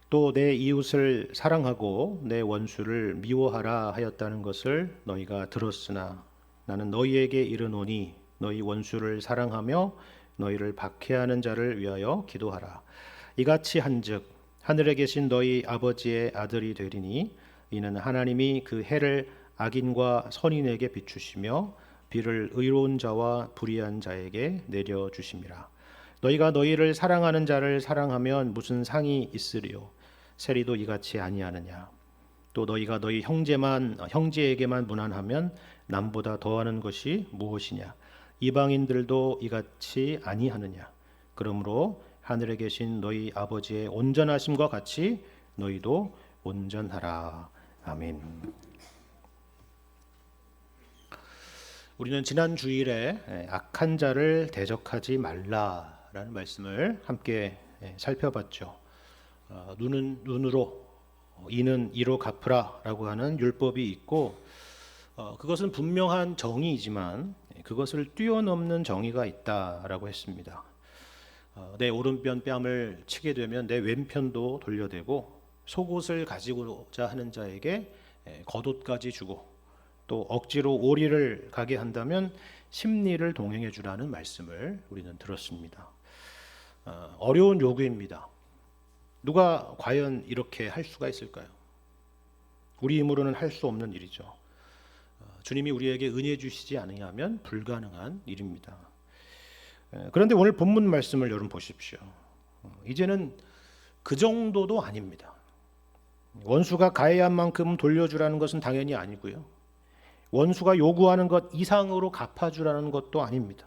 또 내 이웃을 사랑하고 내 원수를 미워하라 하였다는 것을 너희가 들었으나 나는 너희에게 이르노니 너희 원수를 사랑하며 너희를 박해하는 자를 위하여 기도하라. 이같이 한즉 하늘에 계신 너희 아버지의 아들이 되리니 이는 하나님이 그 해를 악인과 선인에게 비추시며 비를 의로운 자와 불의한 자에게 내려 주심이라. 너희가 너희를 사랑하는 자를 사랑하면 무슨 상이 있으리요? 세리도 이같이 아니하느냐? 또 너희가 너희 형제에게만 무난하면 남보다 더하는 것이 무엇이냐? 이방인들도 이같이 아니하느냐? 그러므로 하늘에 계신 너희 아버지의 온전하심과 같이 너희도 온전하라. 아멘. 우리는 지난 주일에 악한 자를 대적하지 말라라는 말씀을 함께 살펴봤죠. 눈은 눈으로, 이는 이로 갚으라라고 하는 율법이 있고, 그것은 분명한 정의이지만 그것을 뛰어넘는 정의가 있다라고 했습니다. 내 오른편 뺨을 치게 되면 내 왼편도 돌려대고, 속옷을 가지고자 하는 자에게 겉옷까지 주고, 또 억지로 오리를 가게 한다면 심리를 동행해 주라는 말씀을 우리는 들었습니다. 어려운 요구입니다. 누가 과연 이렇게 할 수가 있을까요? 우리 힘으로는 할 수 없는 일이죠. 주님이 우리에게 은혜 주시지 않으면 불가능한 일입니다. 그런데 오늘 본문 말씀을 여러분 보십시오. 이제는 그 정도도 아닙니다. 원수가 가해한 만큼 돌려주라는 것은 당연히 아니고요. 원수가 요구하는 것 이상으로 갚아주라는 것도 아닙니다.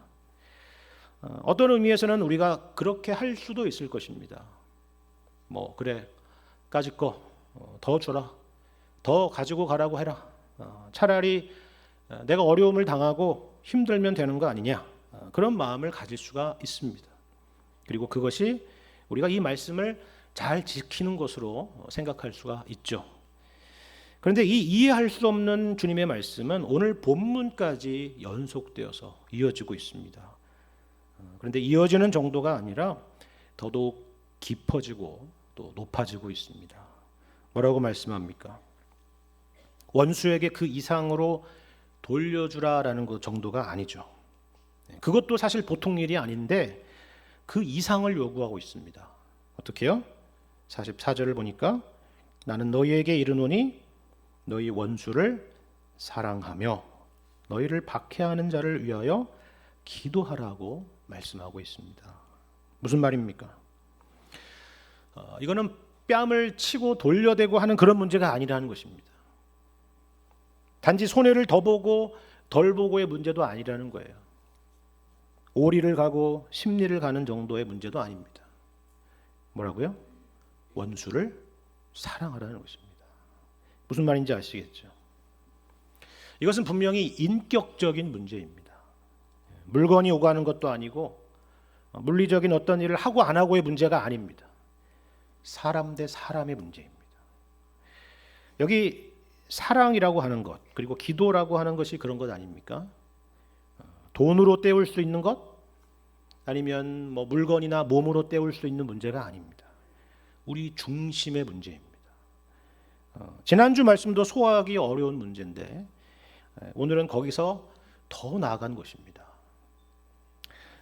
어떤 의미에서는 우리가 그렇게 할 수도 있을 것입니다. 그래, 까짓 거 더 줘라, 더 가지고 가라고 해라. 차라리 내가 어려움을 당하고 힘들면 되는 거 아니냐, 그런 마음을 가질 수가 있습니다. 그리고 그것이 우리가 이 말씀을 잘 지키는 것으로 생각할 수가 있죠. 그런데 이 이해할 수 없는 주님의 말씀은 오늘 본문까지 연속되어서 이어지고 있습니다. 그런데 이어지는 정도가 아니라 더더욱 깊어지고 또 높아지고 있습니다. 뭐라고 말씀합니까? 원수에게 그 이상으로 돌려주라라는 것 정도가 아니죠. 그것도 사실 보통 일이 아닌데 그 이상을 요구하고 있습니다. 어떻게요? 44절을 보니까 나는 너희에게 이르노니 너희 원수를 사랑하며 너희를 박해하는 자를 위하여 기도하라고 말씀하고 있습니다. 무슨 말입니까? 이거는 뺨을 치고 돌려대고 하는 그런 문제가 아니라는 것입니다. 단지 손해를 더 보고 덜 보고의 문제도 아니라는 거예요. 오리를 가고 심리를 가는 정도의 문제도 아닙니다. 뭐라고요? 원수를 사랑하라는 것입니다. 무슨 말인지 아시겠죠? 이것은 분명히 인격적인 문제입니다. 물건이 오가는 것도 아니고 물리적인 어떤 일을 하고 안 하고의 문제가 아닙니다. 사람 대 사람의 문제입니다. 여기 사랑이라고 하는 것, 그리고 기도라고 하는 것이 그런 것 아닙니까? 돈으로 때울 수 있는 것, 아니면 물건이나 몸으로 때울 수 있는 문제가 아닙니다. 우리 중심의 문제입니다. 지난주 말씀도 소화하기 어려운 문제인데 오늘은 거기서 더 나아간 것입니다.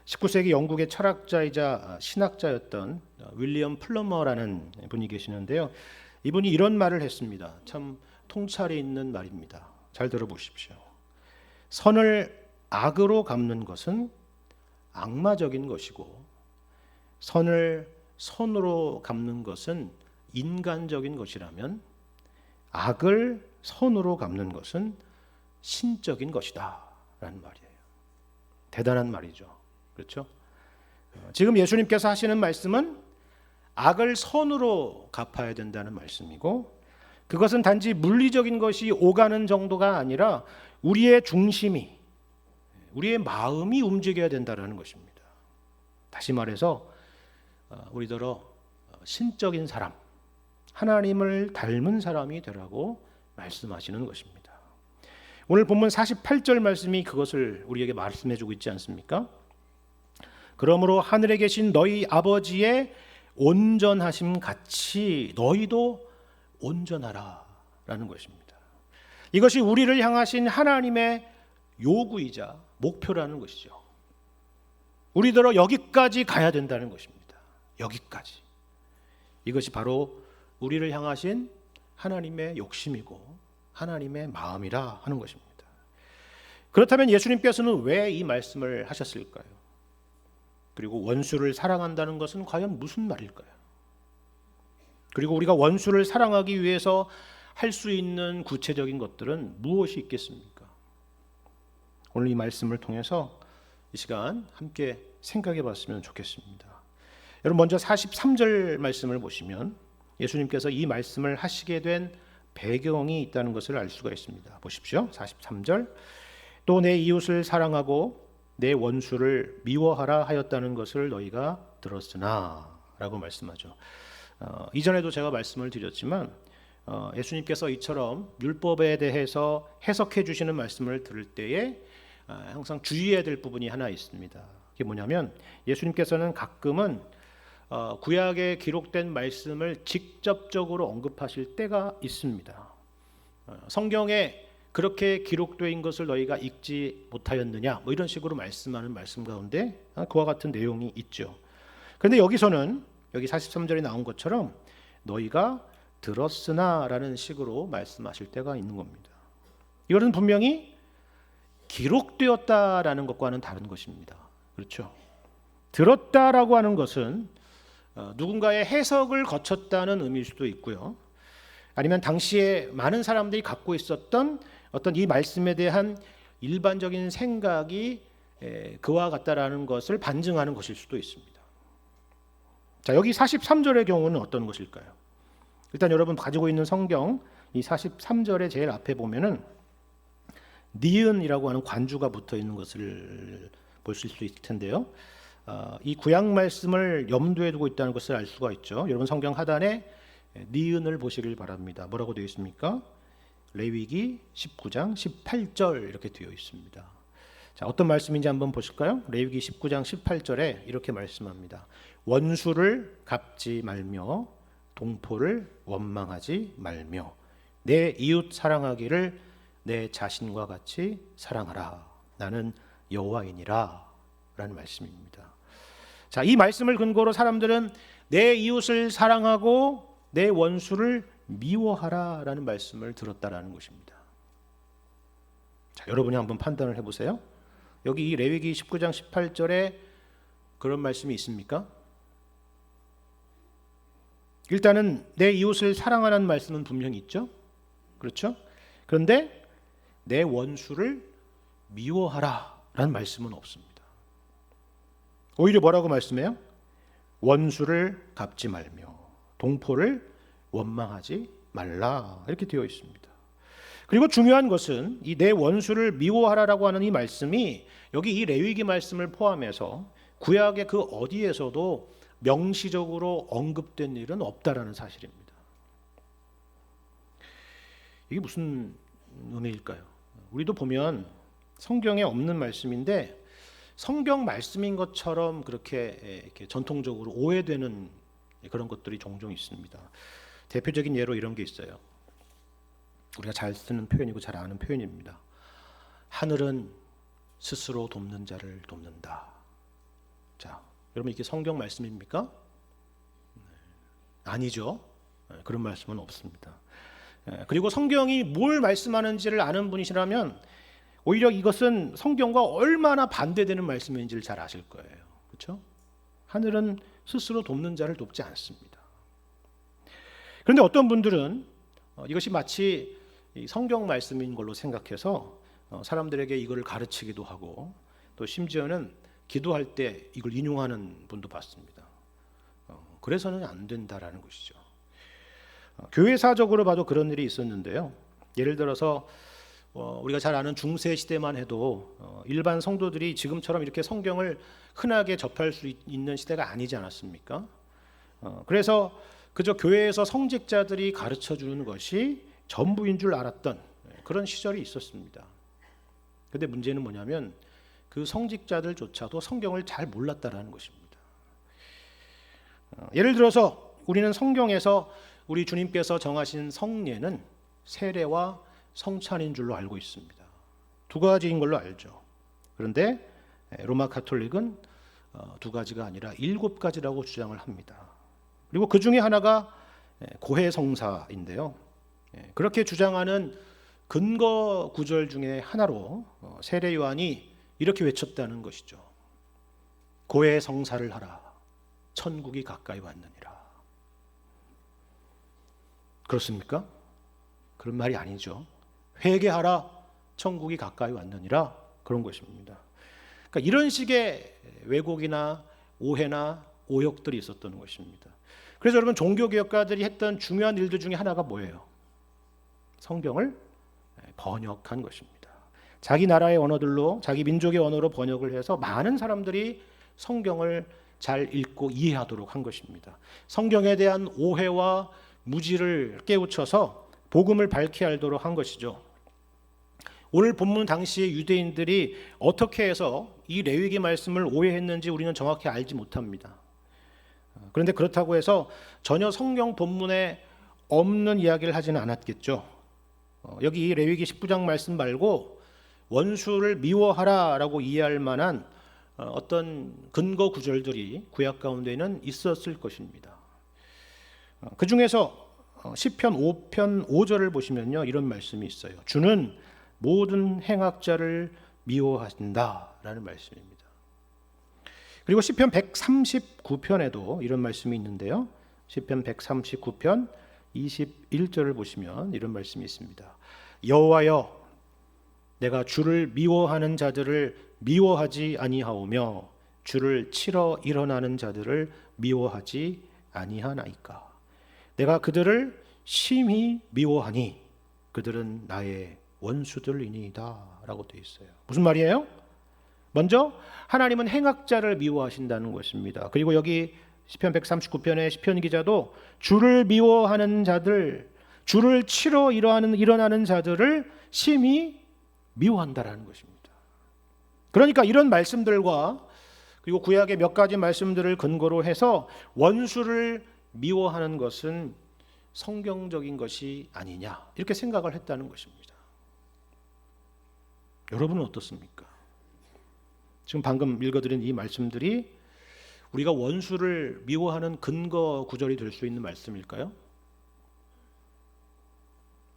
19세기 영국의 철학자이자 신학자였던 윌리엄 플러머라는 분이 계시는데요. 이분이 이런 말을 했습니다. 참 통찰이 있는 말입니다. 잘 들어보십시오. 선을 악으로 갚는 것은 악마적인 것이고 선을 선으로 갚는 것은 인간적인 것이라면 악을 선으로 갚는 것은 신적인 것이다 라는 말이에요. 대단한 말이죠. 그렇죠? 지금 예수님께서 하시는 말씀은 악을 선으로 갚아야 된다는 말씀이고, 그것은 단지 물리적인 것이 오가는 정도가 아니라 우리의 중심이, 우리의 마음이 움직여야 된다는 것입니다. 다시 말해서 우리더러 신적인 사람, 하나님을 닮은 사람이 되라고 말씀하시는 것입니다. 오늘 본문 48절 말씀이 그것을 우리에게 말씀해 주고 있지 않습니까? 그러므로 하늘에 계신 너희 아버지의 온전하심 같이 너희도 온전하라라는 것입니다. 이것이 우리를 향하신 하나님의 요구이자 목표라는 것이죠. 우리들어 여기까지 가야 된다는 것입니다. 여기까지. 이것이 바로 우리를 향하신 하나님의 욕심이고 하나님의 마음이라 하는 것입니다. 그렇다면 예수님께서는 왜 이 말씀을 하셨을까요? 그리고 원수를 사랑한다는 것은 과연 무슨 말일까요? 그리고 우리가 원수를 사랑하기 위해서 할 수 있는 구체적인 것들은 무엇이 있겠습니까? 오늘 이 말씀을 통해서 이 시간 함께 생각해 봤으면 좋겠습니다. 여러분, 먼저 43절 말씀을 보시면 예수님께서 이 말씀을 하시게 된 배경이 있다는 것을 알 수가 있습니다. 보십시오. 43절. 또 내 이웃을 사랑하고 내 원수를 미워하라 하였다는 것을 너희가 들었으나 라고 말씀하죠. 이전에도 제가 말씀을 드렸지만 예수님께서 이처럼 율법에 대해서 해석해 주시는 말씀을 들을 때에 항상 주의해야 될 부분이 하나 있습니다. 그게 뭐냐면 예수님께서는 가끔은 구약에 기록된 말씀을 직접적으로 언급하실 때가 있습니다. 성경에 그렇게 기록된 것을 너희가 읽지 못하였느냐, 뭐 이런 식으로 말씀하는 말씀 가운데 그와 같은 내용이 있죠. 그런데 여기서는 여기 43절에 나온 것처럼 너희가 들었으나라는 식으로 말씀하실 때가 있는 겁니다. 이것은 분명히 기록되었다라는 것과는 다른 것입니다. 그렇죠? 들었다라고 하는 것은 누군가의 해석을 거쳤다는 의미일 수도 있고요. 아니면 당시에 많은 사람들이 갖고 있었던 어떤 이 말씀에 대한 일반적인 생각이 그와 같다라는 것을 반증하는 것일 수도 있습니다. 자, 여기 43절의 경우는 어떤 것일까요? 일단 여러분 가지고 있는 성경 이 43절의 제일 앞에 보면은 니은이라고 하는 관주가 붙어 있는 것을 보실 수 있을 텐데요. 이 구약 말씀을 염두에 두고 있다는 것을 알 수가 있죠. 여러분 성경 하단에 니은을 보시길 바랍니다. 뭐라고 되어 있습니까? 레위기 19장 18절 이렇게 되어 있습니다. 자, 어떤 말씀인지 한번 보실까요? 레위기 19장 18절에 이렇게 말씀합니다. 원수를 갚지 말며 동포를 원망하지 말며 내 이웃 사랑하기를 내 자신과 같이 사랑하라. 나는 여호와이니라 라는 말씀입니다. 자, 이 말씀을 근거로 사람들은 내 이웃을 사랑하고 내 원수를 미워하라 라는 말씀을 들었다라는 것입니다. 자, 여러분이 한번 판단을 해보세요. 여기 이 레위기 19장 18절에 그런 말씀이 있습니까? 일단은 내 이웃을 사랑하라는 말씀은 분명히 있죠. 그렇죠? 그런데 내 원수를 미워하라 라는 말씀은 없습니다. 오히려 뭐라고 말씀해요? 원수를 갚지 말며 동포를 원망하지 말라 이렇게 되어 있습니다. 그리고 중요한 것은 이 내 원수를 미워하라라고 하는 이 말씀이 여기 이 레위기 말씀을 포함해서 구약의 그 어디에서도 명시적으로 언급된 일은 없다라는 사실입니다. 이게 무슨 의미일까요? 우리도 보면 성경에 없는 말씀인데 성경 말씀인 것처럼 그렇게 이렇게 전통적으로 오해되는 그런 것들이 종종 있습니다. 대표적인 예로 이런 게 있어요. 우리가 잘 쓰는 표현이고 잘 아는 표현입니다. 하늘은 스스로 돕는 자를 돕는다. 자, 여러분 이게 성경 말씀입니까? 아니죠. 그런 말씀은 없습니다. 그리고 성경이 뭘 말씀하는지를 아는 분이시라면 오히려 이것은 성경과 얼마나 반대되는 말씀인지를 잘 아실 거예요. 그렇죠? 하늘은 스스로 돕는 자를 돕지 않습니다. 그런데 어떤 분들은 이것이 마치 성경 말씀인 걸로 생각해서 사람들에게 이거를 가르치기도 하고 또 심지어는 기도할 때 이걸 인용하는 분도 봤습니다. 그래서는 안 된다라는 것이죠. 교회사적으로 봐도 그런 일이 있었는데요. 예를 들어서 우리가 잘 아는 중세 시대만 해도 일반 성도들이 지금처럼 이렇게 성경을 흔하게 접할 수 있는 시대가 아니지 않았습니까? 그래서 그저 교회에서 성직자들이 가르쳐주는 것이 전부인 줄 알았던 그런 시절이 있었습니다. 그런데 문제는 뭐냐면 그 성직자들조차도 성경을 잘 몰랐다라는 것입니다. 예를 들어서 우리는 성경에서 우리 주님께서 정하신 성례는 세례와 성찬인 줄로 알고 있습니다. 두 가지인 걸로 알죠. 그런데 로마 가톨릭은 두 가지가 아니라 7가지라고 주장을 합니다. 그리고 그 중에 하나가 고해성사인데요. 그렇게 주장하는 근거 구절 중에 하나로 세례 요한이 이렇게 외쳤다는 것이죠. 고해성사를 하라. 천국이 가까이 왔느니라. 그렇습니까? 그런 말이 아니죠. 회개하라. 천국이 가까이 왔느니라. 그런 것입니다. 그러니까 이런 식의 왜곡이나 오해나 오역들이 있었던 것입니다. 그래서 여러분, 종교개혁가들이 했던 중요한 일들 중에 하나가 뭐예요? 성경을 번역한 것입니다. 자기 나라의 언어들로, 자기 민족의 언어로 번역을 해서 많은 사람들이 성경을 잘 읽고 이해하도록 한 것입니다. 성경에 대한 오해와 무지를 깨우쳐서 복음을 밝히 알도록 한 것이죠. 오늘 본문 당시의 유대인들이 어떻게 해서 이 레위기 말씀을 오해했는지 우리는 정확히 알지 못합니다. 그런데 그렇다고 해서 전혀 성경 본문에 없는 이야기를 하지는 않았겠죠. 여기 레위기 19장 말씀 말고 원수를 미워하라라고 이해할 만한 어떤 근거 구절들이 구약 가운데는 있었을 것입니다. 그 중에서 시편 5편 5절을 보시면요, 이런 말씀이 있어요. 주는 모든 행악자를 미워하신다라는 말씀입니다. 그리고 시편 139편에도 이런 말씀이 있는데요. 시편 139편 21절을 보시면 이런 말씀이 있습니다. 여호와여, 내가 주를 미워하는 자들을 미워하지 아니하오며 주를 치러 일어나는 자들을 미워하지 아니하나이까. 내가 그들을 심히 미워하니 그들은 나의 원수들이니이다 라고 되어 있어요. 무슨 말이에요? 먼저 하나님은 행악자를 미워하신다는 것입니다. 그리고 여기 시편 139편의 시편 기자도 주를 미워하는 자들, 주를 치러 일어나는 자들을 심히 미워한다라는 것입니다. 그러니까 이런 말씀들과 그리고 구약의 몇 가지 말씀들을 근거로 해서 원수를 미워하는 것은 성경적인 것이 아니냐, 이렇게 생각을 했다는 것입니다. 여러분은 어떻습니까? 지금 방금 읽어드린 이 말씀들이 우리가 원수를 미워하는 근거 구절이 될 수 있는 말씀일까요?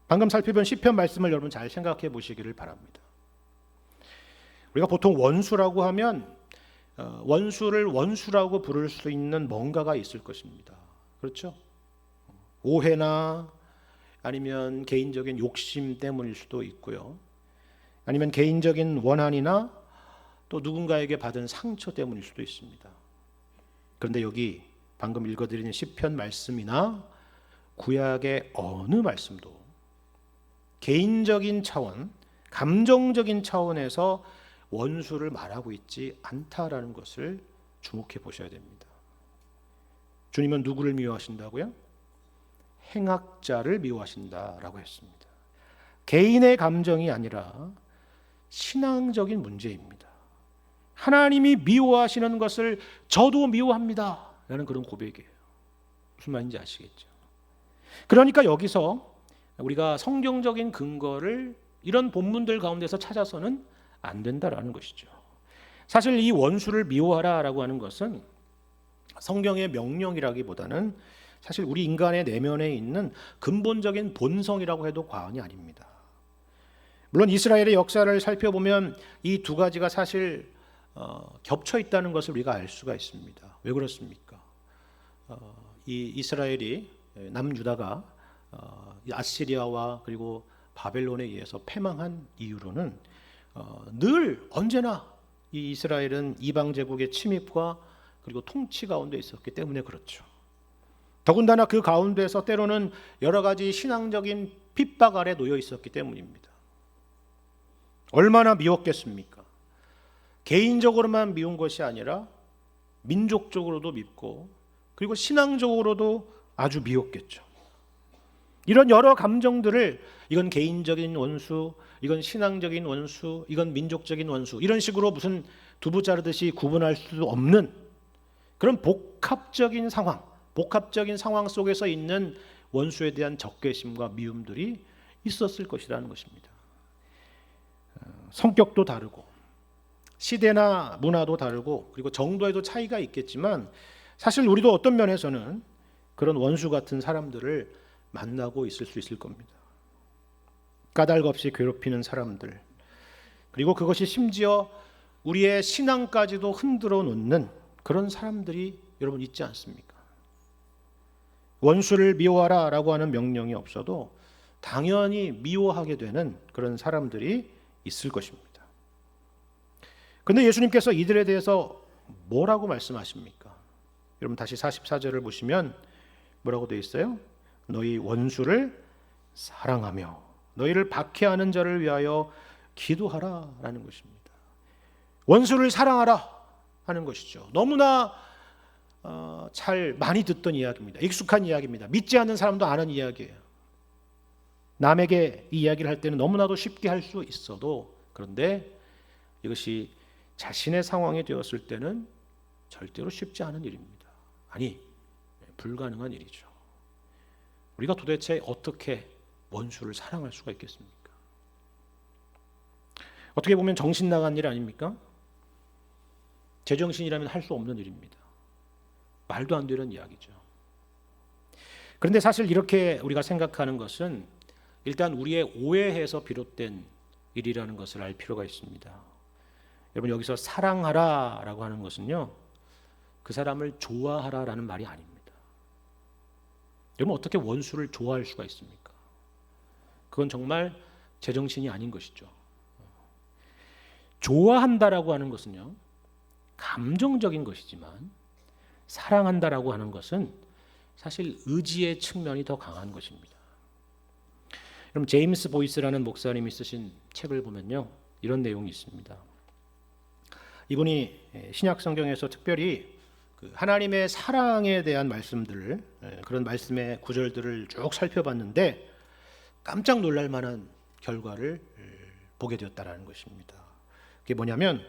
방금 살펴본 시편 말씀을 여러분 잘 생각해 보시기를 바랍니다. 우리가 보통 원수라고 하면 원수를 원수라고 부를 수 있는 뭔가가 있을 것입니다. 그렇죠? 오해나 아니면 개인적인 욕심 때문일 수도 있고요. 아니면 개인적인 원한이나 또 누군가에게 받은 상처 때문일 수도 있습니다. 그런데 여기 방금 읽어드리는 시편 말씀이나 구약의 어느 말씀도 개인적인 차원, 감정적인 차원에서 원수를 말하고 있지 않다라는 것을 주목해 보셔야 됩니다. 주님은 누구를 미워하신다고요? 행악자를 미워하신다라고 했습니다. 개인의 감정이 아니라 신앙적인 문제입니다. 하나님이 미워하시는 것을 저도 미워합니다 라는 그런 고백이에요. 무슨 말인지 아시겠죠? 그러니까 여기서 우리가 성경적인 근거를 이런 본문들 가운데서 찾아서는 안 된다라는 것이죠. 사실 이 원수를 미워하라라고 하는 것은 성경의 명령이라기보다는 사실 우리 인간의 내면에 있는 근본적인 본성이라고 해도 과언이 아닙니다. 물론 이스라엘의 역사를 살펴보면 이 두 가지가 사실 겹쳐 있다는 것을 우리가 알 수가 있습니다. 왜 그렇습니까? 이 이스라엘이 남유다가 아시리아와 그리고 바벨론에 의해서 패망한 이유로는 늘 언제나 이 이스라엘은 이방 제국의 침입과 그리고 통치 가운데 있었기 때문에 그렇죠. 더군다나 그 가운데서 때로는 여러 가지 신앙적인 핍박 아래 놓여 있었기 때문입니다. 얼마나 미웠겠습니까? 개인적으로만 미운 것이 아니라 민족적으로도 밉고 그리고 신앙적으로도 아주 미웠겠죠. 이런 여러 감정들을 이건 개인적인 원수, 이건 신앙적인 원수, 이건 민족적인 원수, 이런 식으로 무슨 두부 자르듯이 구분할 수 없는 그런 복합적인 상황 속에서 있는 원수에 대한 적개심과 미움들이 있었을 것이라는 것입니다. 성격도 다르고 시대나 문화도 다르고 그리고 정도에도 차이가 있겠지만 사실 우리도 어떤 면에서는 그런 원수 같은 사람들을 만나고 있을 수 있을 겁니다. 까닭 없이 괴롭히는 사람들, 그리고 그것이 심지어 우리의 신앙까지도 흔들어 놓는 그런 사람들이 여러분 있지 않습니까? 원수를 미워하라 라고 하는 명령이 없어도 당연히 미워하게 되는 그런 사람들이 있을 것입니다. 그런데 예수님께서 이들에 대해서 뭐라고 말씀하십니까? 여러분 다시 44절을 보시면 뭐라고 되어 있어요? 너희 원수를 사랑하며 너희를 박해하는 자를 위하여 기도하라 라는 것입니다. 원수를 사랑하라 하는 것이죠. 너무나 잘 많이 듣던 이야기입니다. 익숙한 이야기입니다. 믿지 않는 사람도 아는 이야기예요. 남에게 이 이야기를 할 때는 너무나도 쉽게 할 수 있어도 그런데 이것이 자신의 상황이 되었을 때는 절대로 쉽지 않은 일입니다. 아니, 불가능한 일이죠. 우리가 도대체 어떻게 원수를 사랑할 수가 있겠습니까? 어떻게 보면 정신 나간 일 아닙니까? 제정신이라면 할 수 없는 일입니다. 말도 안 되는 이야기죠. 그런데 사실 이렇게 우리가 생각하는 것은 일단 우리의 오해에서 비롯된 일이라는 것을 알 필요가 있습니다. 여러분 여기서 사랑하라라고 하는 것은요, 그 사람을 좋아하라라는 말이 아닙니다. 여러분 어떻게 원수를 좋아할 수가 있습니까? 그건 정말 제정신이 아닌 것이죠. 좋아한다라고 하는 것은요, 감정적인 것이지만 사랑한다라고 하는 것은 사실 의지의 측면이 더 강한 것입니다. 여러분 제임스 보이스라는 목사님이 쓰신 책을 보면요, 이런 내용이 있습니다. 이분이 신약 성경에서 특별히 하나님의 사랑에 대한 말씀들을, 그런 말씀의 구절들을 쭉 살펴봤는데 깜짝 놀랄 만한 결과를 보게 되었다라는 것입니다. 그게 뭐냐면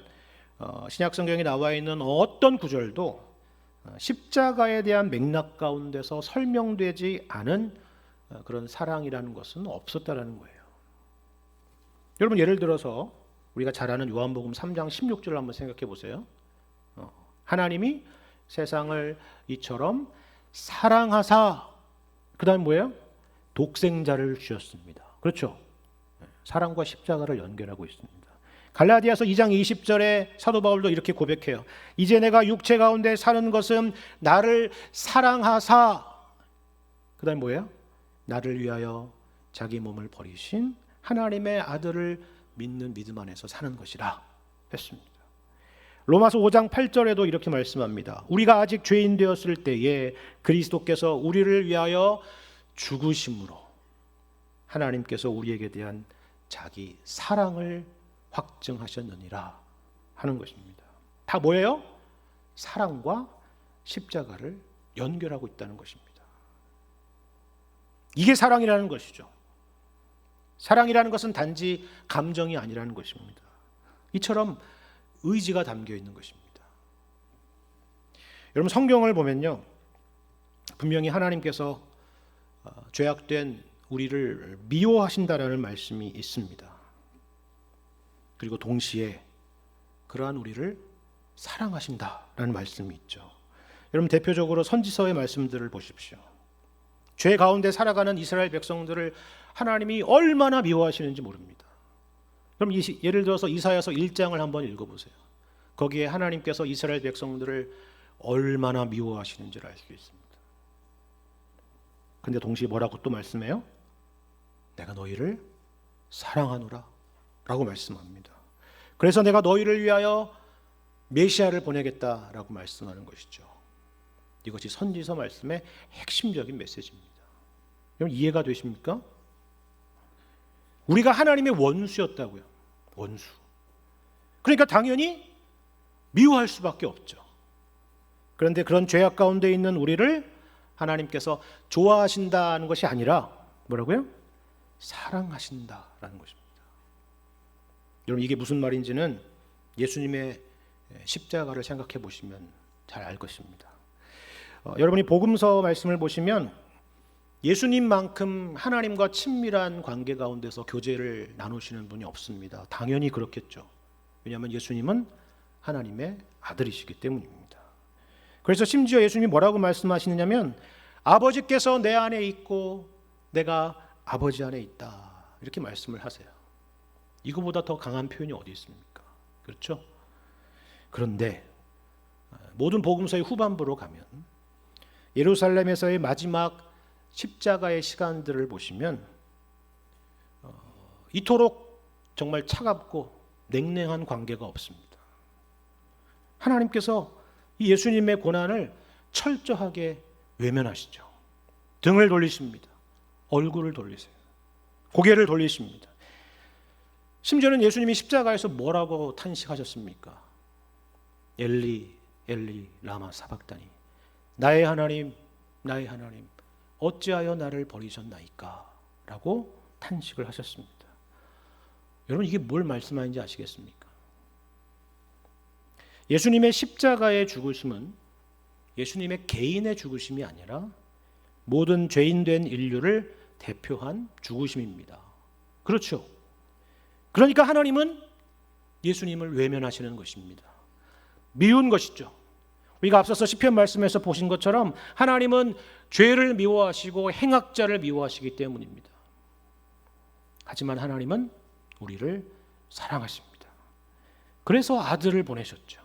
신약 성경에 나와 있는 어떤 구절도 십자가에 대한 맥락 가운데서 설명되지 않은 그런 사랑이라는 것은 없었다라는 거예요. 여러분 예를 들어서 우리가 잘 아는 요한복음 3장 16절을 한번 생각해 보세요. 하나님이 세상을 이처럼 사랑하사, 그 다음 뭐예요? 독생자를 주셨습니다. 그렇죠? 사랑과 십자가를 연결하고 있습니다. 갈라디아서 2장 20절에 사도 바울도 이렇게 고백해요. 이제 내가 육체 가운데 사는 것은 나를 사랑하사, 그 다음 뭐예요? 나를 위하여 자기 몸을 버리신 하나님의 아들을 믿는 믿음 안에서 사는 것이라 했습니다. 로마서 5장 8절에도 이렇게 말씀합니다. 우리가 아직 죄인 되었을 때에 그리스도께서 우리를 위하여 죽으심으로 하나님께서 우리에게 대한 자기 사랑을 확증하셨느니라 하는 것입니다. 다 뭐예요? 사랑과 십자가를 연결하고 있다는 것입니다. 이게 사랑이라는 것이죠. 사랑이라는 것은 단지 감정이 아니라는 것입니다. 이처럼 의지가 담겨 있는 것입니다. 여러분 성경을 보면요, 분명히 하나님께서 죄악된 우리를 미워하신다라는 말씀이 있습니다. 그리고 동시에 그러한 우리를 사랑하신다라는 말씀이 있죠. 여러분 대표적으로 선지서의 말씀들을 보십시오. 죄 가운데 살아가는 이스라엘 백성들을 하나님이 얼마나 미워하시는지 모릅니다. 그럼 예를 들어서 이사야서 1장을 한번 읽어보세요. 거기에 하나님께서 이스라엘 백성들을 얼마나 미워하시는지를 알 수 있습니다. 그런데 동시에 뭐라고 또 말씀해요? 내가 너희를 사랑하노라 라고 말씀합니다. 그래서 내가 너희를 위하여 메시아를 보내겠다라고 말씀하는 것이죠. 이것이 선지서 말씀의 핵심적인 메시지입니다. 여러분 이해가 되십니까? 우리가 하나님의 원수였다고요. 원수. 그러니까 당연히 미워할 수밖에 없죠. 그런데 그런 죄악 가운데 있는 우리를 하나님께서 좋아하신다는 것이 아니라 뭐라고요? 사랑하신다라는 것입니다. 여러분 이게 무슨 말인지는 예수님의 십자가를 생각해 보시면 잘 알 것입니다. 여러분이 복음서 말씀을 보시면 예수님만큼 하나님과 친밀한 관계 가운데서 교제를 나누시는 분이 없습니다. 당연히 그렇겠죠. 왜냐하면 예수님은 하나님의 아들이시기 때문입니다. 그래서 심지어 예수님이 뭐라고 말씀하시느냐면 아버지께서 내 안에 있고 내가 아버지 안에 있다, 이렇게 말씀을 하세요. 이거보다 더 강한 표현이 어디 있습니까? 그렇죠? 그런데 모든 복음서의 후반부로 가면 예루살렘에서의 마지막 십자가의 시간들을 보시면 이토록 정말 차갑고 냉랭한 관계가 없습니다. 하나님께서 이 예수님의 고난을 철저하게 외면하시죠. 등을 돌리십니다. 얼굴을 돌리세요. 고개를 돌리십니다. 심지어는 예수님이 십자가에서 뭐라고 탄식하셨습니까? 엘리 엘리 라마 사박다니, 나의 하나님 나의 하나님 어찌하여 나를 버리셨나이까 라고 탄식을 하셨습니다. 여러분, 이게 뭘 말씀하는지 아시겠습니까? 예수님의 십자가의 죽으심은 예수님의 개인의 죽으심이 아니라 모든 죄인된 인류를 대표한 죽으심입니다. 그렇죠? 그러니까 하나님은 예수님을 외면하시는 것입니다. 미운 것이죠. 우리가 앞서서 시편 말씀에서 보신 것처럼 하나님은 죄를 미워하시고 행악자를 미워하시기 때문입니다. 하지만 하나님은 우리를 사랑하십니다. 그래서 아들을 보내셨죠.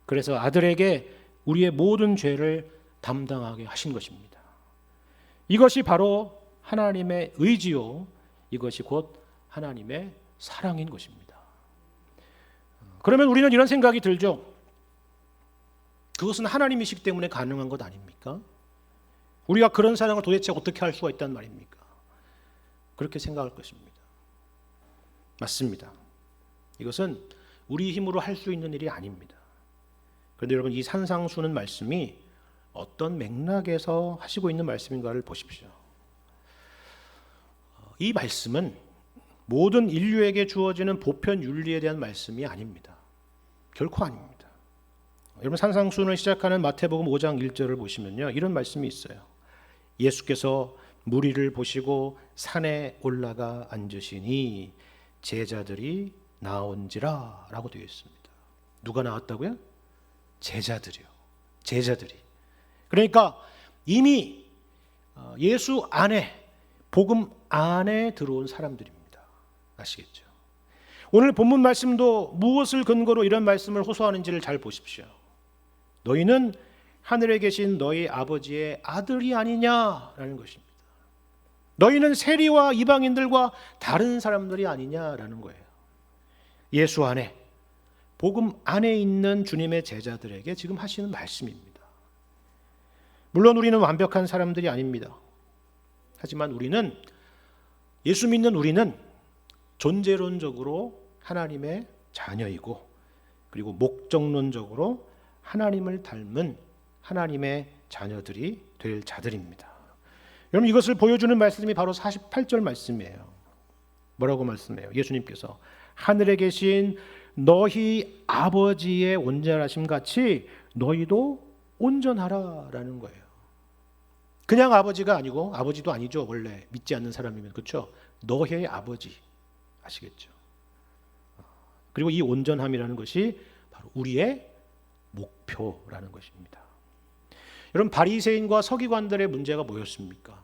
그래서 아들에게 우리의 모든 죄를 담당하게 하신 것입니다. 이것이 바로 하나님의 의지요, 이것이 곧 하나님의 사랑인 것입니다. 그러면 우리는 이런 생각이 들죠. 그것은 하나님이시기 때문에 가능한 것 아닙니까? 우리가 그런 사랑을 도대체 어떻게 할 수가 있단 말입니까? 그렇게 생각할 것입니다. 맞습니다. 이것은 우리 힘으로 할 수 있는 일이 아닙니다. 그런데 여러분, 이 산상수는 말씀이 어떤 맥락에서 하시고 있는 말씀인가를 보십시오. 이 말씀은 모든 인류에게 주어지는 보편 윤리에 대한 말씀이 아닙니다. 결코 아닙니다. 여러분, 산상수훈을 시작하는 마태복음 5장 1절을 보시면요, 이런 말씀이 있어요. 예수께서 무리를 보시고 산에 올라가 앉으시니 제자들이 나온지라 라고 되어 있습니다. 누가 나왔다고요? 제자들이요. 제자들이. 그러니까 이미 예수 안에, 복음 안에 들어온 사람들입니다. 아시겠죠? 오늘 본문 말씀도 무엇을 근거로 이런 말씀을 호소하는지를 잘 보십시오. 너희는 하늘에 계신 너희 아버지의 아들이 아니냐라는 것입니다. 너희는 세리와 이방인들과 다른 사람들이 아니냐라는 거예요. 예수 안에, 복음 안에 있는 주님의 제자들에게 지금 하시는 말씀입니다. 물론 우리는 완벽한 사람들이 아닙니다. 하지만 우리는, 예수 믿는 우리는 존재론적으로 하나님의 자녀이고, 그리고 목적론적으로 하나님을 닮은 하나님의 자녀들이 될 자들입니다. 여러분, 이것을 보여주는 말씀이 바로 48절 말씀이에요. 뭐라고 말씀해요? 예수님께서 하늘에 계신 너희 아버지의 온전하심 같이 너희도 온전하라라는 거예요. 그냥 아버지가 아니고, 아버지도 아니죠, 원래 믿지 않는 사람이면. 그렇죠? 너희 아버지, 아시겠죠? 그리고 이 온전함이라는 것이 바로 우리의 목표라는 것입니다. 여러분, 바리새인과 서기관들의 문제가 뭐였습니까?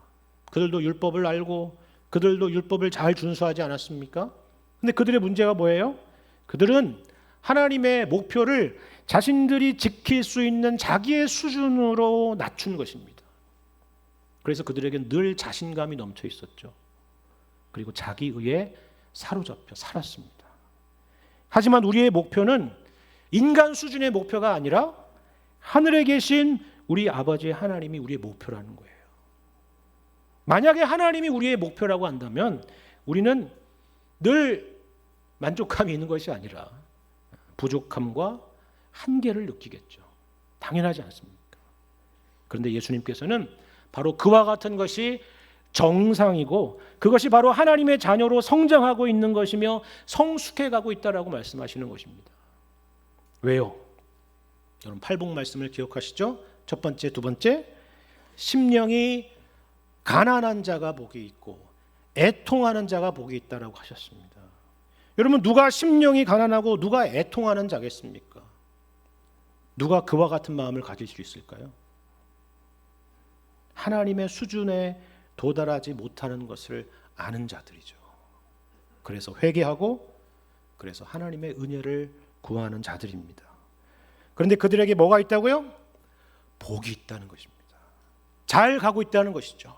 그들도 율법을 알고 그들도 율법을 잘 준수하지 않았습니까? 근데 그들의 문제가 뭐예요? 그들은 하나님의 목표를 자신들이 지킬 수 있는 자기의 수준으로 낮춘 것입니다. 그래서 그들에게 늘 자신감이 넘쳐 있었죠. 그리고 자기의에 사로잡혀 살았습니다. 하지만 우리의 목표는 인간 수준의 목표가 아니라 하늘에 계신 우리 아버지 하나님이 우리의 목표라는 거예요. 만약에 하나님이 우리의 목표라고 한다면 우리는 늘 만족감이 있는 것이 아니라 부족함과 한계를 느끼겠죠. 당연하지 않습니까? 그런데 예수님께서는 바로 그와 같은 것이 정상이고, 그것이 바로 하나님의 자녀로 성장하고 있는 것이며 성숙해 가고 있다라고 말씀하시는 것입니다. 왜요? 여러분 팔복 말씀을 기억하시죠? 첫 번째, 두 번째, 심령이 가난한 자가 복이 있고 애통하는 자가 복이 있다라고 하셨습니다. 여러분 누가 심령이 가난하고 누가 애통하는 자겠습니까? 누가 그와 같은 마음을 가질 수 있을까요? 하나님의 수준에 도달하지 못하는 것을 아는 자들이죠. 그래서 회개하고 그래서 하나님의 은혜를 구하는 자들입니다. 그런데 그들에게 뭐가 있다고요? 복이 있다는 것입니다. 잘 가고 있다는 것이죠.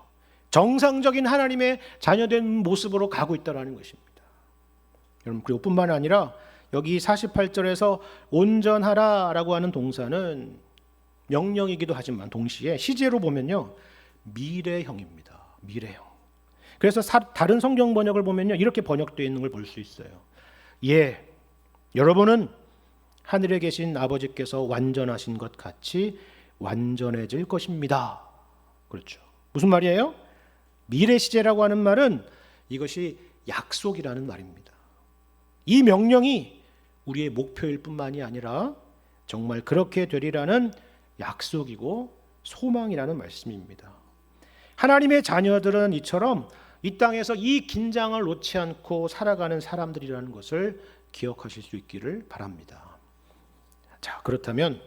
정상적인 하나님의 자녀된 모습으로 가고 있다는 것입니다. 여러분 그리고 뿐만 아니라 여기 48절에서 온전하라라고 하는 동사는 명령이기도 하지만 동시에 시제로 보면요 미래형입니다. 미래형. 그래서 다른 성경 번역을 보면요 이렇게 번역되어 있는 걸 볼 수 있어요. 예, 여러분은 하늘에 계신 아버지께서 완전하신 것 같이 완전해질 것입니다. 그렇죠. 무슨 말이에요? 미래 시제라고 하는 말은 이것이 약속이라는 말입니다. 이 명령이 우리의 목표일 뿐만이 아니라 정말 그렇게 되리라는 약속이고 소망이라는 말씀입니다. 하나님의 자녀들은 이처럼 이 땅에서 이 긴장을 놓지 않고 살아가는 사람들이라는 것을 기억하실 수 있기를 바랍니다. 자, 그렇다면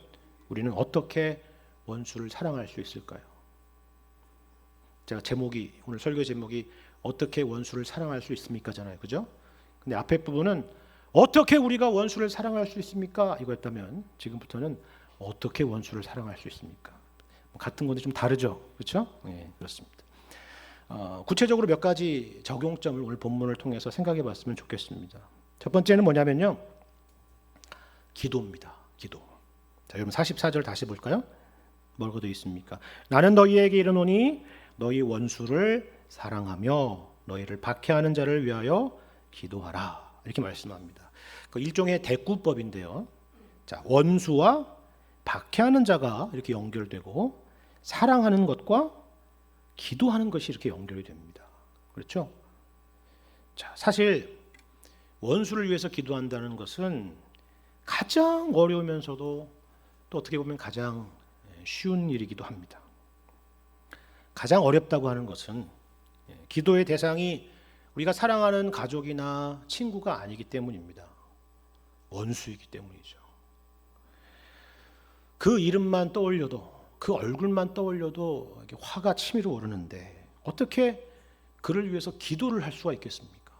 우리는 어떻게 원수를 사랑할 수 있을까요? 제가 오늘 설교 제목이 어떻게 원수를 사랑할 수 있습니까잖아요. 그죠? 근데 앞에 부분은 어떻게 우리가 원수를 사랑할 수 있습니까? 이거였다면 지금부터는 어떻게 원수를 사랑할 수 있습니까? 같은 건데 좀 다르죠. 그렇죠? 네, 그렇습니다. 구체적으로 몇 가지 적용점을 오늘 본문을 통해서 생각해 봤으면 좋겠습니다. 첫 번째는 뭐냐면요. 기도입니다. 기도. 자, 여러분 44절 다시 볼까요? 뭐라고 되어 있습니까? 나는 너희에게 이르노니 너희 원수를 사랑하며 너희를 박해하는 자를 위하여 기도하라. 이렇게 말씀합니다. 그 일종의 대꾸법인데요. 자, 원수와 박해하는 자가 이렇게 연결되고 사랑하는 것과 기도하는 것이 이렇게 연결이 됩니다. 그렇죠? 자, 사실 원수를 위해서 기도한다는 것은 가장 어려우면서도 또 어떻게 보면 가장 쉬운 일이기도 합니다. 가장 어렵다고 하는 것은 기도의 대상이 우리가 사랑하는 가족이나 친구가 아니기 때문입니다. 원수이기 때문이죠. 그 이름만 떠올려도 그 얼굴만 떠올려도 화가 치밀어 오르는데 어떻게 그를 위해서 기도를 할 수가 있겠습니까?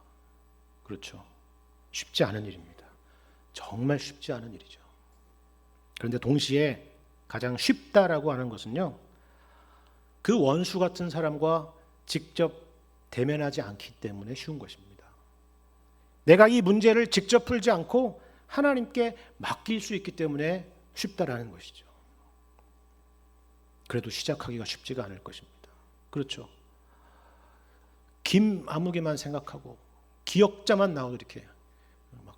그렇죠. 쉽지 않은 일입니다. 정말 쉽지 않은 일이죠. 그런데 동시에 가장 쉽다라고 하는 것은요. 그 원수 같은 사람과 직접 대면하지 않기 때문에 쉬운 것입니다. 내가 이 문제를 직접 풀지 않고 하나님께 맡길 수 있기 때문에 쉽다라는 것이죠. 그래도 시작하기가 쉽지가 않을 것입니다. 그렇죠. 김 아무개만 생각하고 기억자만 나오도 이렇게 막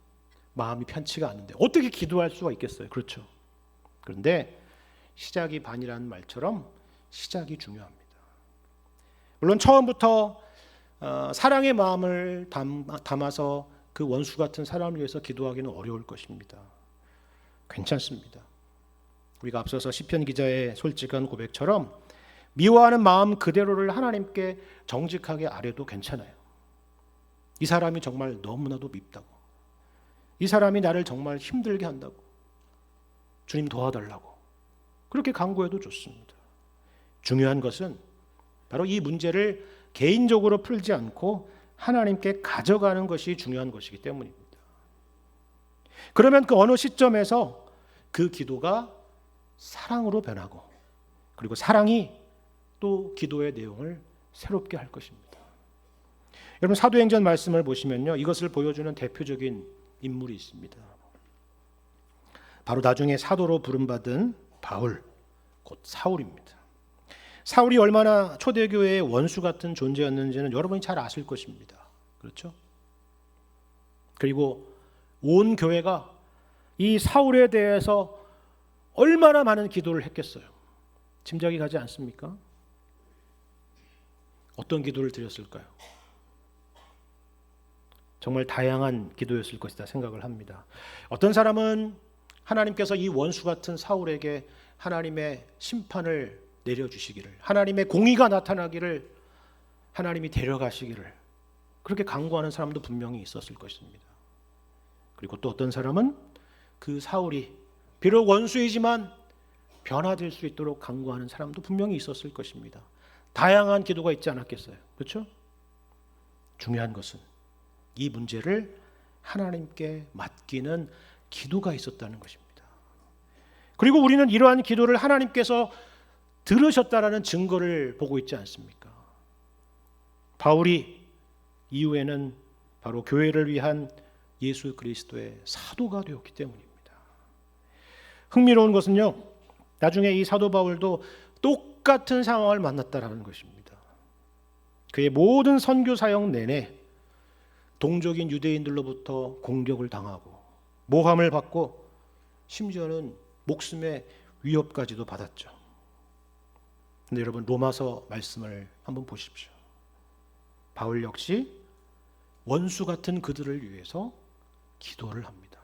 마음이 편치가 않은데 어떻게 기도할 수가 있겠어요? 그렇죠. 그런데 시작이 반이라는 말처럼 시작이 중요합니다. 물론 처음부터 사랑의 마음을 담아서 그 원수 같은 사람을 위해서 기도하기는 어려울 것입니다. 괜찮습니다. 우리가 앞서서 시편 기자의 솔직한 고백처럼 미워하는 마음 그대로를 하나님께 정직하게 아뢰도 괜찮아요. 이 사람이 정말 너무나도 밉다고, 이 사람이 나를 정말 힘들게 한다고, 주님 도와달라고 그렇게 간구해도 좋습니다. 중요한 것은 바로 이 문제를 개인적으로 풀지 않고 하나님께 가져가는 것이 중요한 것이기 때문입니다. 그러면 그 어느 시점에서 그 기도가 사랑으로 변하고 그리고 사랑이 또 기도의 내용을 새롭게 할 것입니다. 여러분 사도행전 말씀을 보시면요. 이것을 보여주는 대표적인 인물이 있습니다. 바로 나중에 사도로 부름받은 바울, 곧 사울입니다. 사울이 얼마나 초대교회의 원수 같은 존재였는지는 여러분이 잘 아실 것입니다. 그렇죠? 그리고 온 교회가 이 사울에 대해서 얼마나 많은 기도를 했겠어요. 짐작이 가지 않습니까? 어떤 기도를 드렸을까요? 정말 다양한 기도였을 것이다 생각을 합니다. 어떤 사람은 하나님께서 이 원수 같은 사울에게 하나님의 심판을 내려주시기를, 하나님의 공의가 나타나기를, 하나님이 데려가시기를 그렇게 간구하는 사람도 분명히 있었을 것입니다. 그리고 또 어떤 사람은 그 사울이 비록 원수이지만 변화될 수 있도록 간구하는 사람도 분명히 있었을 것입니다. 다양한 기도가 있지 않았겠어요? 그렇죠? 중요한 것은 이 문제를 하나님께 맡기는 기도가 있었다는 것입니다. 그리고 우리는 이러한 기도를 하나님께서 들으셨다라는 증거를 보고 있지 않습니까? 바울이 이후에는 바로 교회를 위한 예수 그리스도의 사도가 되었기 때문입니다. 흥미로운 것은요, 나중에 이 사도 바울도 똑같은 상황을 만났다라는 것입니다. 그의 모든 선교 사역 내내 동족인 유대인들로부터 공격을 당하고 모함을 받고 심지어는 목숨의 위협까지도 받았죠. 근데 여러분, 로마서 말씀을 한번 보십시오. 바울 역시 원수 같은 그들을 위해서 기도를 합니다.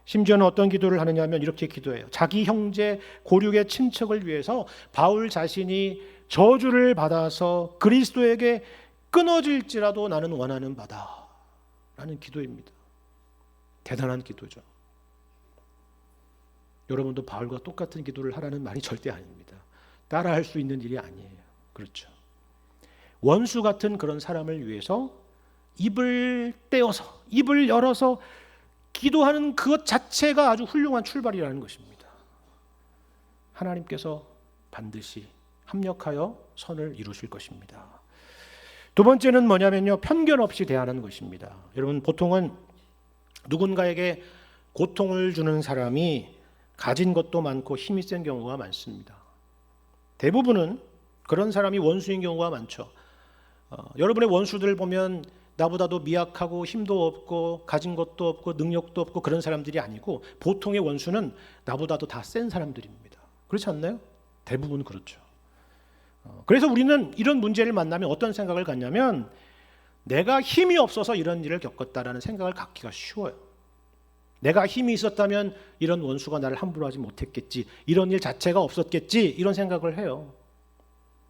심지어는 어떤 기도를 하느냐 하면 이렇게 기도해요. 자기 형제 고륙의 친척을 위해서 바울 자신이 저주를 받아서 그리스도에게 끊어질지라도 나는 원하는 바다 라는 기도입니다. 대단한 기도죠. 여러분도 바울과 똑같은 기도를 하라는 말이 절대 아닙니다. 따라할 수 있는 일이 아니에요. 그렇죠. 원수 같은 그런 사람을 위해서 입을 떼어서, 입을 열어서 기도하는 그것 자체가 아주 훌륭한 출발이라는 것입니다. 하나님께서 반드시 합력하여 선을 이루실 것입니다. 두 번째는 뭐냐면요, 편견 없이 대하는 것입니다. 여러분, 보통은 누군가에게 고통을 주는 사람이 가진 것도 많고 힘이 센 경우가 많습니다. 대부분은 그런 사람이 원수인 경우가 많죠. 여러분의 원수들 보면 나보다도 미약하고 힘도 없고 가진 것도 없고 능력도 없고 그런 사람들이 아니고, 보통의 원수는 나보다도 다 센 사람들입니다. 그렇지 않나요? 대부분 그렇죠. 그래서 우리는 이런 문제를 만나면 어떤 생각을 갖냐면, 내가 힘이 없어서 이런 일을 겪었다라는 생각을 갖기가 쉬워요. 내가 힘이 있었다면 이런 원수가 나를 함부로 하지 못했겠지, 이런 일 자체가 없었겠지, 이런 생각을 해요.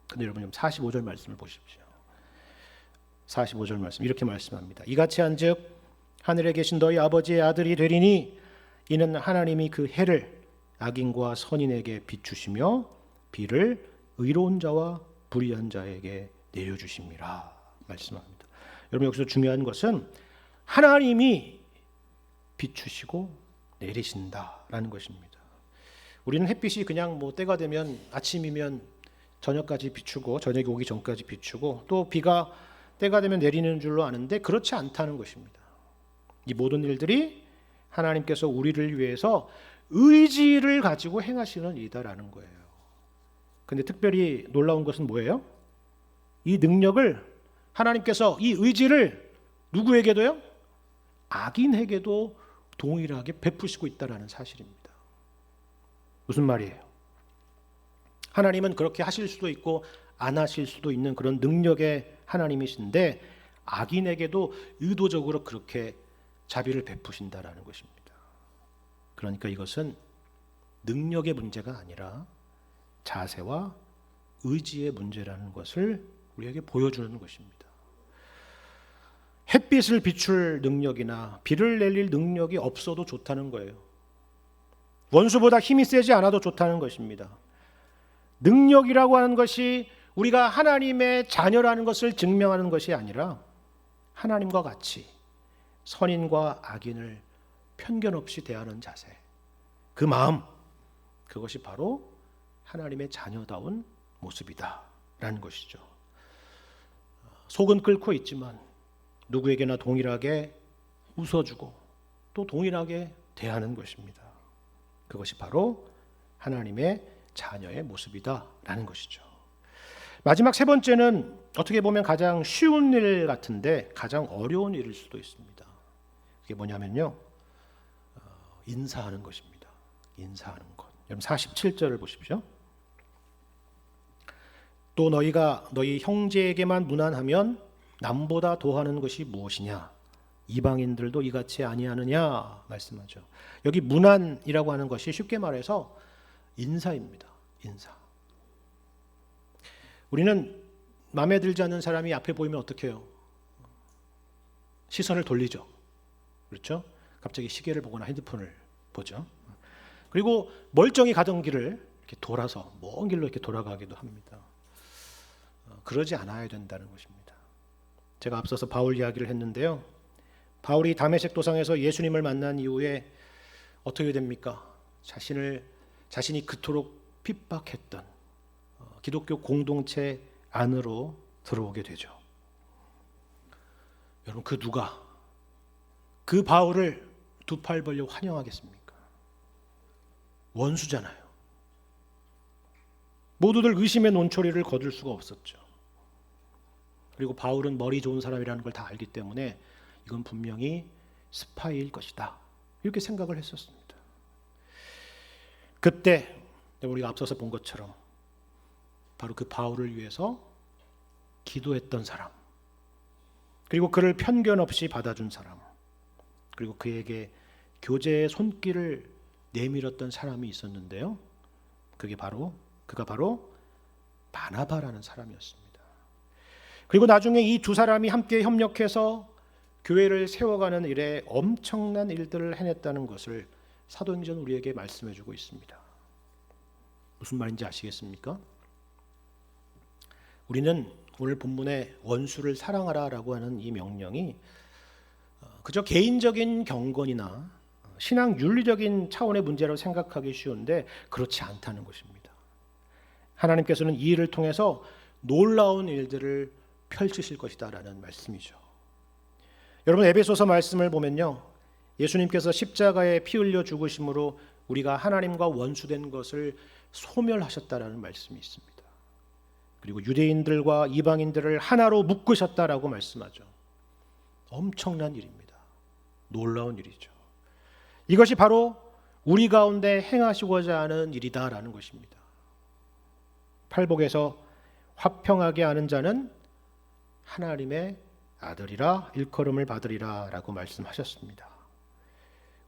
근데 여러분, 45절 말씀을 보십시오. 45절 말씀 이렇게 말씀합니다. 이같이 한즉 하늘에 계신 너희 아버지의 아들이 되리니 이는 하나님이 그 해를 악인과 선인에게 비추시며 비를 의로운 자와 불의한 자에게 내려주심이라 말씀합니다. 여러분, 여기서 중요한 것은 하나님이 비추시고 내리신다라는 것입니다. 우리는 햇빛이 그냥 때가 되면 아침이면 저녁까지 비추고 저녁이 오기 전까지 비추고 또 비가 때가 되면 내리는 줄로 아는데, 그렇지 않다는 것입니다. 이 모든 일들이 하나님께서 우리를 위해서 의지를 가지고 행하시는 일이다라는 거예요. 근데 특별히 놀라운 것은 뭐예요? 이 능력을 하나님께서, 이 의지를 누구에게도요? 악인에게도 동일하게 베푸시고 있다라는 사실입니다. 무슨 말이에요? 하나님은 그렇게 하실 수도 있고 안 하실 수도 있는 그런 능력의 하나님이신데, 악인에게도 의도적으로 그렇게 자비를 베푸신다라는 것입니다. 그러니까 이것은 능력의 문제가 아니라 자세와 의지의 문제라는 것을 우리에게 보여주는 것입니다. 햇빛을 비출 능력이나 비를 내릴 능력이 없어도 좋다는 거예요. 원수보다 힘이 세지 않아도 좋다는 것입니다. 능력이라고 하는 것이 우리가 하나님의 자녀라는 것을 증명하는 것이 아니라 하나님과 같이 선인과 악인을 편견 없이 대하는 자세, 그 마음, 그것이 바로 하나님의 자녀다운 모습이다라는 것이죠. 속은 끓고 있지만 누구에게나 동일하게 웃어주고 또 동일하게 대하는 것입니다. 그것이 바로 하나님의 자녀의 모습이다라는 것이죠. 마지막 세 번째는 어떻게 보면 가장 쉬운 일 같은데 가장 어려운 일일 수도 있습니다. 그게 뭐냐면요, 인사하는 것입니다. 인사하는 것. 여러분 47절을 보십시오. 또 너희가 너희 형제에게만 무난하면 남보다 더하는 것이 무엇이냐? 이방인들도 이같이 아니하느냐 말씀하죠. 여기 문안이라고 하는 것이 쉽게 말해서 인사입니다. 인사. 우리는 마음에 들지 않는 사람이 앞에 보이면 어떻게 해요? 시선을 돌리죠. 그렇죠? 갑자기 시계를 보거나 핸드폰을 보죠. 그리고 멀쩡히 가던 길을 이렇게 돌아서 먼 길로 이렇게 돌아가기도 합니다. 그러지 않아야 된다는 것입니다. 제가 앞서서 바울 이야기를 했는데요. 바울이 다메섹 도상에서 예수님을 만난 이후에 어떻게 됩니까? 자신이 그토록 핍박했던 기독교 공동체 안으로 들어오게 되죠. 여러분, 그 누가 그 바울을 두 팔 벌려 환영하겠습니까? 원수잖아요. 모두들 의심의 논초리를 거둘 수가 없었죠. 그리고 바울은 머리 좋은 사람이라는 걸 다 알기 때문에 이건 분명히 스파이일 것이다, 이렇게 생각을 했었습니다. 그때 우리가 앞서서 본 것처럼 바로 그 바울을 위해서 기도했던 사람, 그리고 그를 편견 없이 받아준 사람, 그리고 그에게 교제의 손길을 내밀었던 사람이 있었는데요. 그가 바로 바나바라는 사람이었습니다. 그리고 나중에 이 두 사람이 함께 협력해서 교회를 세워가는 일에 엄청난 일들을 해냈다는 것을 사도행전 우리에게 말씀해주고 있습니다. 무슨 말인지 아시겠습니까? 우리는 오늘 본문의 원수를 사랑하라라고 하는 이 명령이 그저 개인적인 경건이나 신앙 윤리적인 차원의 문제라고 생각하기 쉬운데 그렇지 않다는 것입니다. 하나님께서는 이 일을 통해서 놀라운 일들을 펼치실 것이다라는 말씀이죠. 여러분, 에베소서 말씀을 보면요, 예수님께서 십자가에 피 흘려 죽으심으로 우리가 하나님과 원수된 것을 소멸하셨다라는 말씀이 있습니다. 그리고 유대인들과 이방인들을 하나로 묶으셨다라고 말씀하죠. 엄청난 일입니다. 놀라운 일이죠. 이것이 바로 우리 가운데 행하시고자 하는 일이다라는 것입니다. 팔복에서 화평하게 하는 자는 하나님의 아들이라 일컬음을 받으리라 라고 말씀하셨습니다.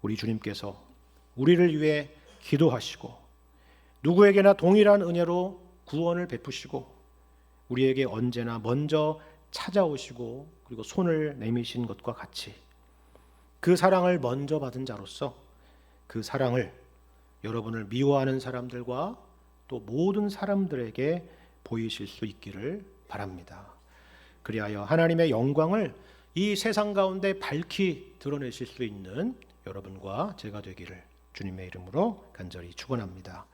우리 주님께서 우리를 위해 기도하시고 누구에게나 동일한 은혜로 구원을 베푸시고 우리에게 언제나 먼저 찾아오시고 그리고 손을 내미신 것과 같이 그 사랑을 먼저 받은 자로서 그 사랑을 여러분을 미워하는 사람들과 또 모든 사람들에게 보이실 수 있기를 바랍니다. 그리하여 하나님의 영광을 이 세상 가운데 밝히 드러내실 수 있는 여러분과 제가 되기를 주님의 이름으로 간절히 축원합니다.